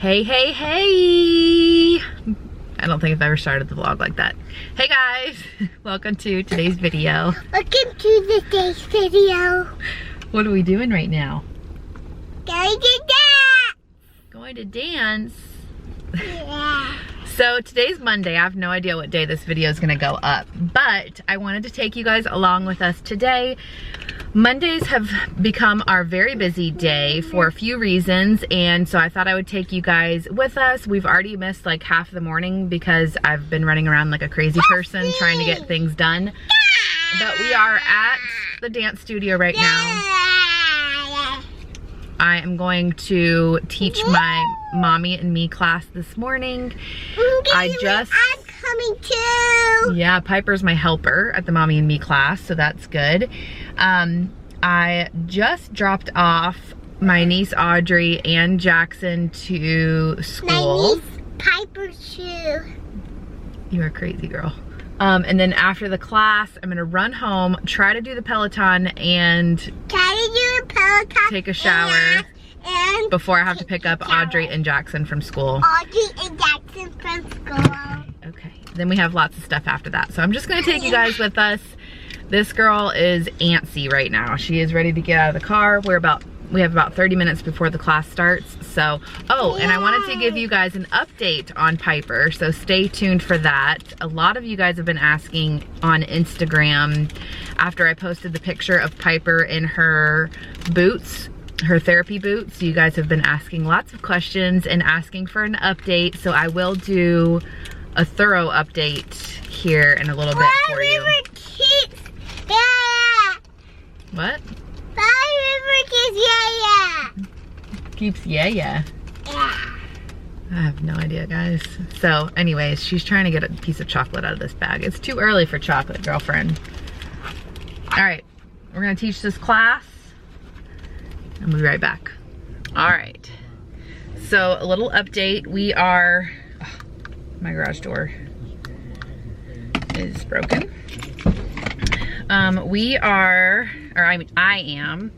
Hey, hey, hey! I don't think I've ever started the vlog like that. Hey guys, welcome to today's video. Welcome to today's video. What are we doing right now? Going to dance. Going to dance. Yeah. So today's Monday. I have no idea what day this video is gonna go up, but I wanted to take you guys along with us today. Mondays have become our very busy day for a few reasons, and so I thought I would take you guys with us. We've already missed like half the morning because I've been running around like a crazy person trying to get things done. But we are at the dance studio right now. I am going to teach my mommy and me class this morning. I'm coming too. Yeah, Piper's my helper at the mommy and me class, so that's good. I just dropped off my niece Audrey and Jackson to school. My niece Piper's too. You are crazy, girl. And then after the class, I'm gonna run home, try to do the Peloton, and take a shower and before I have to pick up Audrey and Jackson from school. Audrey and Jackson from school. Okay, then we have lots of stuff after that. So I'm just gonna take you guys with us. This girl is antsy right now. She is ready to get out of the car. We have about 30 minutes before the class starts. So, oh, and I wanted to give you guys an update on Piper, so stay tuned for that. A lot of you guys have been asking on Instagram after I posted the picture of Piper in her boots, her therapy boots. You guys have been asking lots of questions and asking for an update, so I will do a thorough update here in a little bit for you. What? Keeps yeah. Yeah. I have no idea, guys. So anyways, she's trying to get a piece of chocolate out of this bag. It's too early for chocolate, girlfriend. All right, we're gonna teach this class and we'll be right back. All right, so a little update. We are, oh, my garage door is broken. I am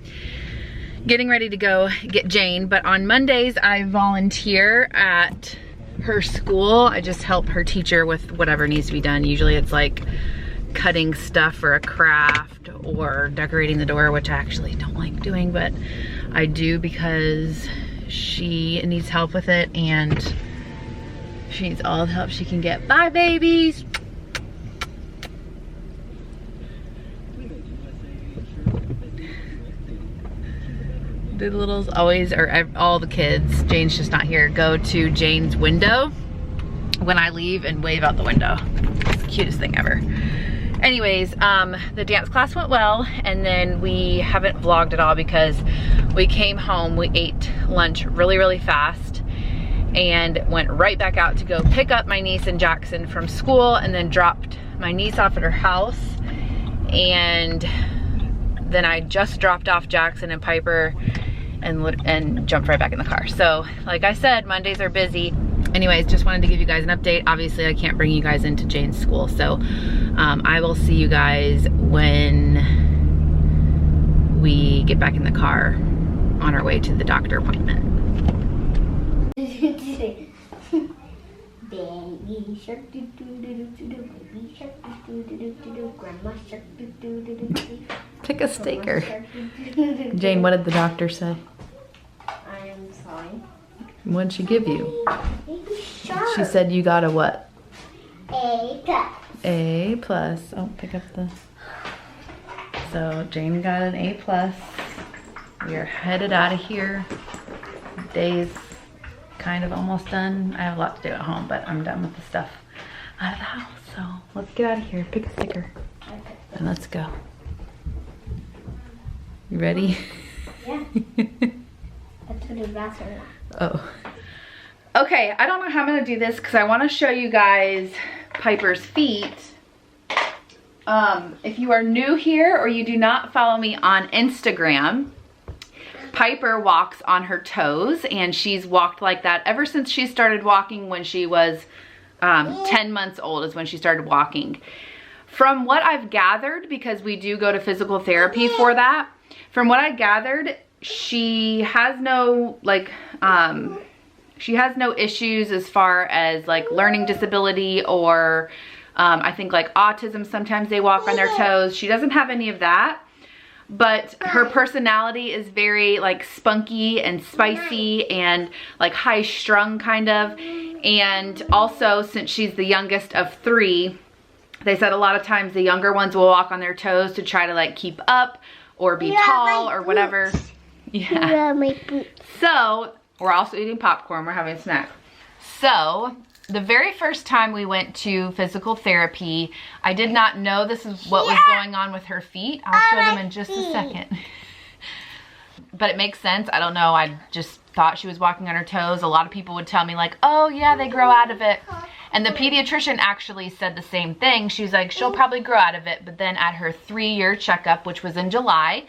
getting ready to go get Jane, but on Mondays I volunteer at her school. I just help her teacher with whatever needs to be done. Usually it's like cutting stuff for a craft or decorating the door, which I actually don't like doing, but I do because she needs help with it and she needs all the help she can get. Bye, babies. The littles always, or all the kids, Jane's just not here, go to Jane's window when I leave and wave out the window. It's the cutest thing ever. Anyways, the dance class went well, and then we haven't vlogged at all because we came home, we ate lunch really, really fast, and went right back out to go pick up my niece and Jackson from school, and then dropped my niece off at her house, and then I just dropped off Jackson and Piper and jumped right back in the car. So like I said, Mondays are busy. Anyways, just wanted to give you guys an update. Obviously I can't bring you guys into Jane's school, so I will see you guys when we get back in the car on our way to the doctor appointment. Baby shark do do do do do, baby shark do do do do do, grandma shark do do do do do. Pick a sticker. Jane, what did the doctor say? I am fine. What did she give you? Baby shark. She said you got a what? A plus. A plus. Oh, pick up the. So Jane got an A plus. We are headed out of here. Day's kind of almost done. I have a lot to do at home, but I'm done with the stuff out of the house. So let's get out of here. Pick a sticker and let's go. You ready? Yeah. That's what the bathroom. Oh. Okay, I don't know how I'm gonna do this because I want to show you guys Piper's feet. If you are new here or you do not follow me on Instagram, Piper walks on her toes, and she's walked like that ever since she started walking when she was 10 months old is when she started walking. From what I've gathered, because we do go to physical therapy for that, from what I gathered, she has no like She has no issues as far as like learning disability or I think like autism, sometimes they walk on their toes. She doesn't have any of that, but her personality is very like spunky and spicy and like high strung kind of. And also, since she's the youngest of 3, they said a lot of times the younger ones will walk on their toes to try to like keep up or be tall or whatever. Yeah. My boots. So we're also eating popcorn. We're having a snack. So the very first time we went to physical therapy, I did not know this is what was going on with her feet. I'll show them in just a second. But it makes sense. I don't know. I just thought she was walking on her toes. A lot of people would tell me like, oh yeah, they grow out of it. And the pediatrician actually said the same thing. She was like, she'll probably grow out of it. But then at her 3-year checkup, which was in July,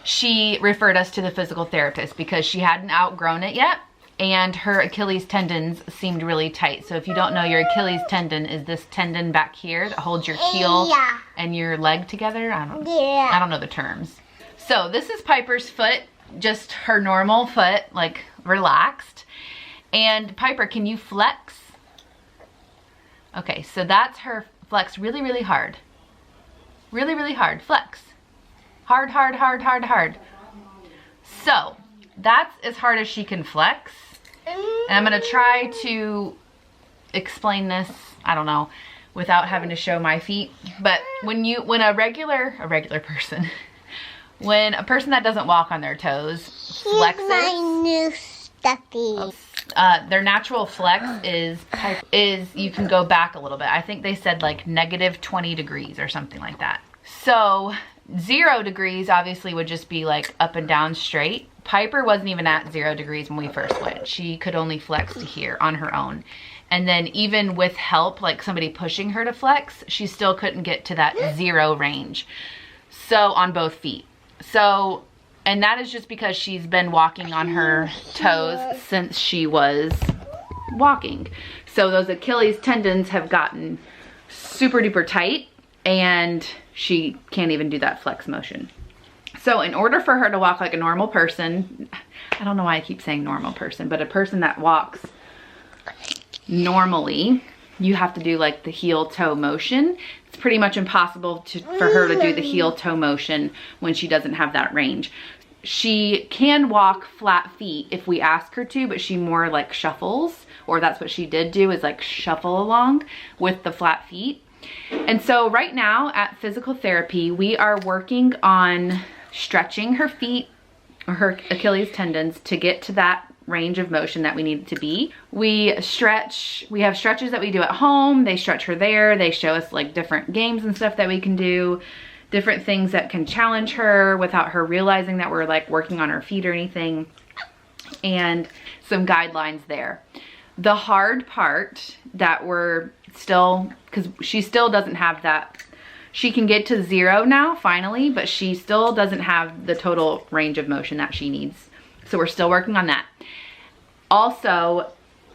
she referred us to the physical therapist because she hadn't outgrown it yet. And her Achilles tendons seemed really tight. So if you don't know, your Achilles tendon is this tendon back here that holds your heel and your leg together. I don't know the terms. So this is Piper's foot, just her normal foot, like relaxed. And Piper, can you flex? Okay, so that's her flex really, really hard. Really, really hard. Flex. Hard, hard, hard, hard, hard. So that's as hard as she can flex. And I'm gonna try to explain this, I don't know, without having to show my feet. But when a regular person, when a person that doesn't walk on their toes flexes, my new stuffy. Their natural flex is you can go back a little bit. I think they said like -20 degrees or something like that. So 0 degrees obviously would just be like up and down straight. Piper wasn't even at 0 degrees when we first went. She could only flex to here on her own. And then even with help, like somebody pushing her to flex, she still couldn't get to that 0 range. So on both feet. So, and that is just because she's been walking on her toes since she was walking. So those Achilles tendons have gotten super duper tight and she can't even do that flex motion. So in order for her to walk like a normal person, I don't know why I keep saying normal person, but a person that walks normally, you have to do like the heel toe motion. It's pretty much impossible for her to do the heel toe motion when she doesn't have that range. She can walk flat feet if we ask her to, but she more like shuffles, or that's what she did do, is like shuffle along with the flat feet. And so right now at physical therapy, we are working on stretching her feet or her Achilles tendons to get to that range of motion that we need it to be. We have stretches that we do at home. They stretch her there. They show us like different games and stuff that we can do, different things that can challenge her without her realizing that we're like working on her feet or anything, and some guidelines there. The hard part that we're still, because she still doesn't have that, she can get to 0 now finally, but she still doesn't have the total range of motion that she needs. So we're still working on that. Also,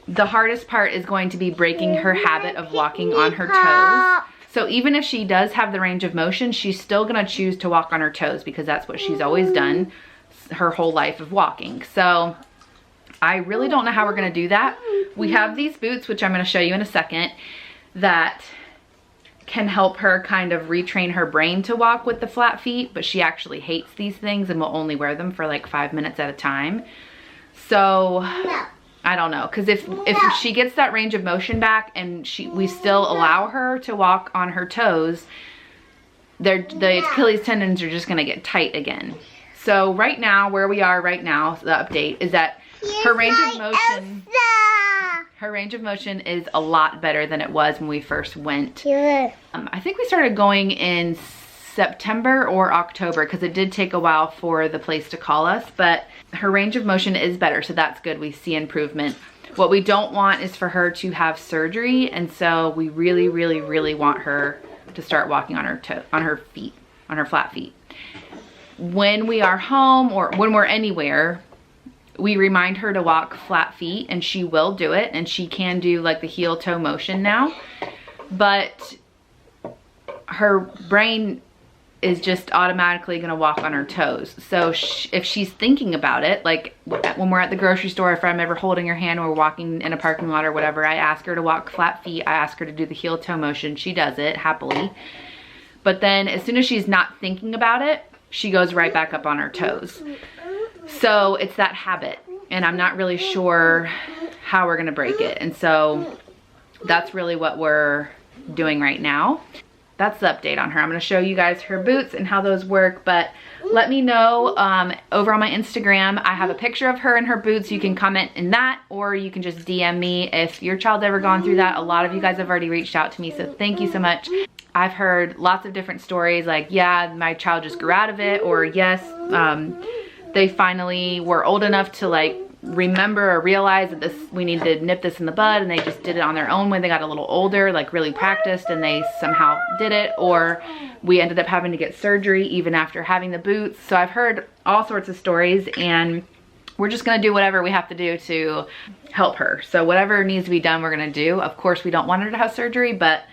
the hardest part is going to be breaking her habit of walking on her toes. So even if she does have the range of motion, she's still gonna choose to walk on her toes because that's what she's always done her whole life of walking. So I really don't know how we're gonna do that. We have these boots, which I'm gonna show you in a second, that can help her kind of retrain her brain to walk with the flat feet, but she actually hates these things and will only wear them for like 5 minutes at a time. So I don't know, because if she gets that range of motion back and we still allow her to walk on her toes, the Achilles tendons are just gonna get tight again. So right now, where we are right now, the update is that her range of motion is a lot better than it was when we first went. I think we started going in September or October because it did take a while for the place to call us, but her range of motion is better, so that's good. We see improvement. What we don't want is for her to have surgery, and so we really, really, really want her to start walking on her feet, on her flat feet. When we are home or when we're anywhere, we remind her to walk flat feet, and she will do it, and she can do like the heel toe motion now, but her brain is just automatically gonna walk on her toes. So if she's thinking about it, like when we're at the grocery store, if I'm ever holding her hand or we're walking in a parking lot or whatever, I ask her to walk flat feet. I ask her to do the heel toe motion. She does it happily. But then as soon as she's not thinking about it, she goes right back up on her toes. So it's that habit, and I'm not really sure how we're gonna break it. And so that's really what we're doing right now. That's the update on her. I'm gonna show you guys her boots and how those work, but let me know over on my Instagram. I have a picture of her in her boots. You can comment in that, or you can just DM me if your child's ever gone through that. A lot of you guys have already reached out to me, so thank you so much. I've heard lots of different stories like, yeah, my child just grew out of it, or yes, they finally were old enough to like remember or realize that we need to nip this in the bud, and they just did it on their own when they got a little older, like really practiced, and they somehow did it. Or we ended up having to get surgery even after having the boots. So I've heard all sorts of stories, and we're just gonna do whatever we have to do to help her. So whatever needs to be done, we're gonna do. Of course, we don't want her to have surgery, but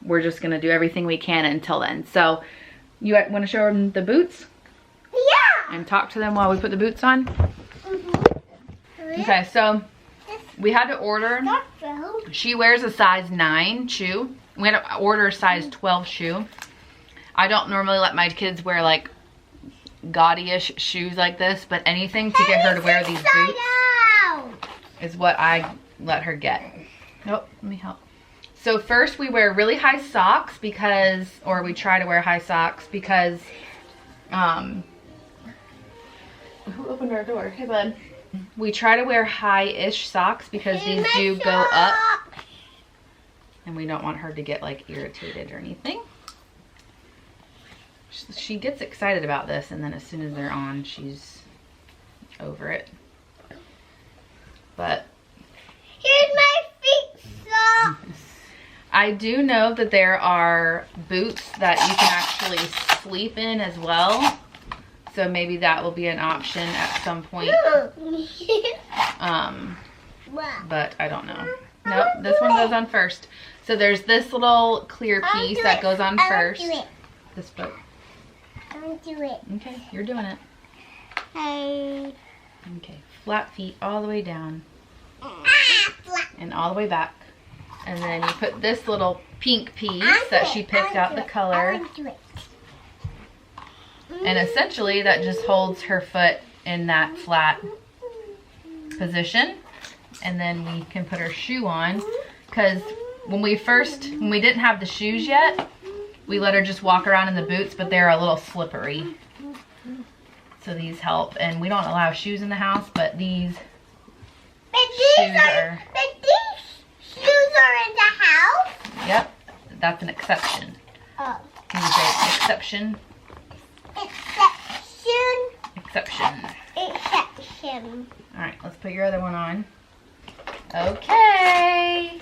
we're just gonna do everything we can until then. So you want to show them the boots? Yeah. And talk to them while we put the boots on? Okay, so we had to order. She wears a size 9 shoe. We had to order a size 12 shoe. I don't normally let my kids wear like gaudy-ish shoes like this, but anything to get her to wear these boots is what I let her get. Nope, let me help. So first we wear really high socks because, or we try to wear high socks because, who opened our door? Hey, bud. We try to wear high-ish socks because these do go up, and we don't want her to get like irritated or anything. She gets excited about this, and then as soon as they're on, she's over it. But here's my feet socks. I do know that there are boots that you can actually sleep in as well. So maybe that will be an option at some point. But I don't know. Nope, this one goes on first. So there's this little clear piece that goes on first. This foot. I'll do it. Okay, you're doing it. Hey. Okay, flat feet all the way down. And all the way back. And then you put this little pink piece that she picked out the color. And essentially that just holds her foot in that flat position. And then we can put her shoe on. Because when we didn't have the shoes yet, we let her just walk around in the boots, but they're a little slippery. So these help. And we don't allow shoes in the house, but these shoes are... But these shoes are in the house? Yep, that's an exception. Oh. Can you say exception? Exception. Exception. Alright, let's put your other one on. Okay.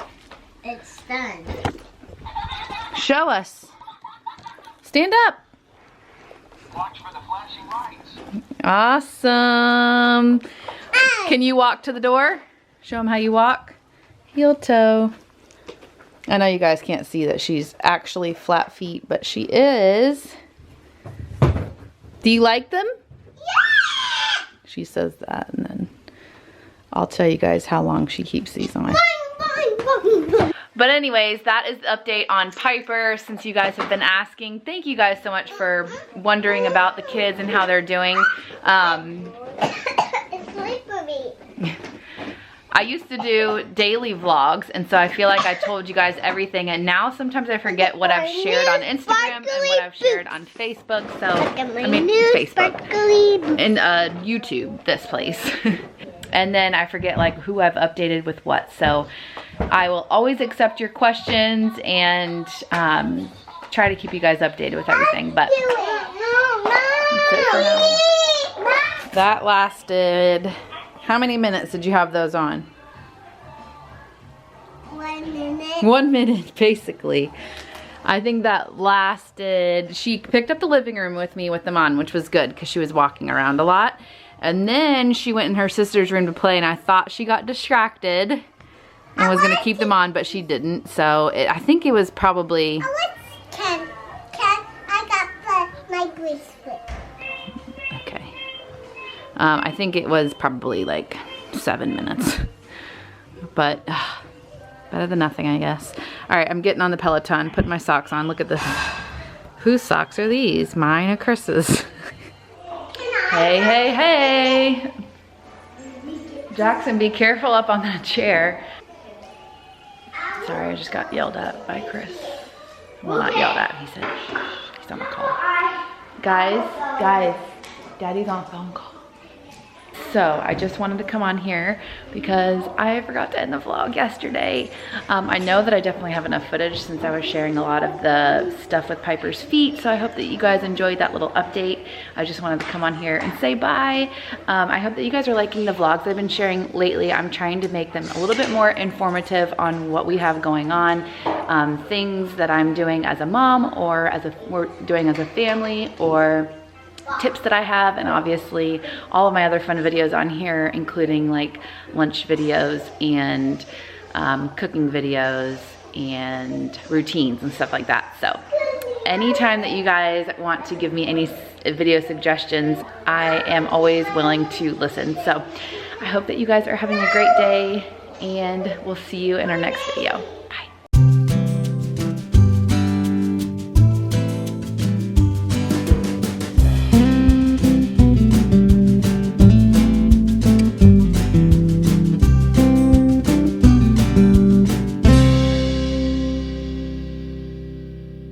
It's done. Show us. Stand up. Watch for the flashing lights. Awesome. Can you walk to the door? Show them how you walk. Heel toe. I know you guys can't see that she's actually flat feet, but she is. Do you like them? Yeah! She says that, and then I'll tell you guys how long she keeps these on. But anyways, that is the update on Piper, since you guys have been asking. Thank you guys so much for wondering about the kids and how they're doing. It's slippery. I used to do daily vlogs, and so I feel like I told you guys everything, and now sometimes I forget what I've shared on Instagram and what I've shared on Facebook. So, I mean, Facebook and YouTube, this place. And then I forget like who I've updated with what. So I will always accept your questions and try to keep you guys updated with everything. But that's it for now. That lasted, how many minutes did you have those on? 1 minute. 1 minute, basically. I think that lasted, she picked up the living room with me with them on, which was good because she was walking around a lot. And then she went in her sister's room to play, and I thought she got distracted and was going to keep them on, but she didn't. So I think it was probably... I got Okay. I think it was probably like 7 minutes, but better than nothing, I guess. All right, I'm getting on the Peloton, putting my socks on. Look at this. Whose socks are these? Mine or Chris's? Hey, hey, hey. Jackson, be careful up on that chair. Sorry, I just got yelled at by Chris. Well, not yelled at, he said, he's on the call. Guys, Daddy's on a phone call. So I just wanted to come on here because I forgot to end the vlog yesterday. I know that I definitely have enough footage since I was sharing a lot of the stuff with Piper's feet. So I hope that you guys enjoyed that little update. I just wanted to come on here and say bye. I hope that you guys are liking the vlogs I've been sharing lately. I'm trying to make them a little bit more informative on what we have going on. Things that I'm doing as a mom or we're doing as a family, or tips that I have, and obviously all of my other fun videos on here, including like lunch videos and cooking videos and routines and stuff like that. So anytime that you guys want to give me any video suggestions, I am always willing to listen. So I hope that you guys are having a great day, and we'll see you in our next video.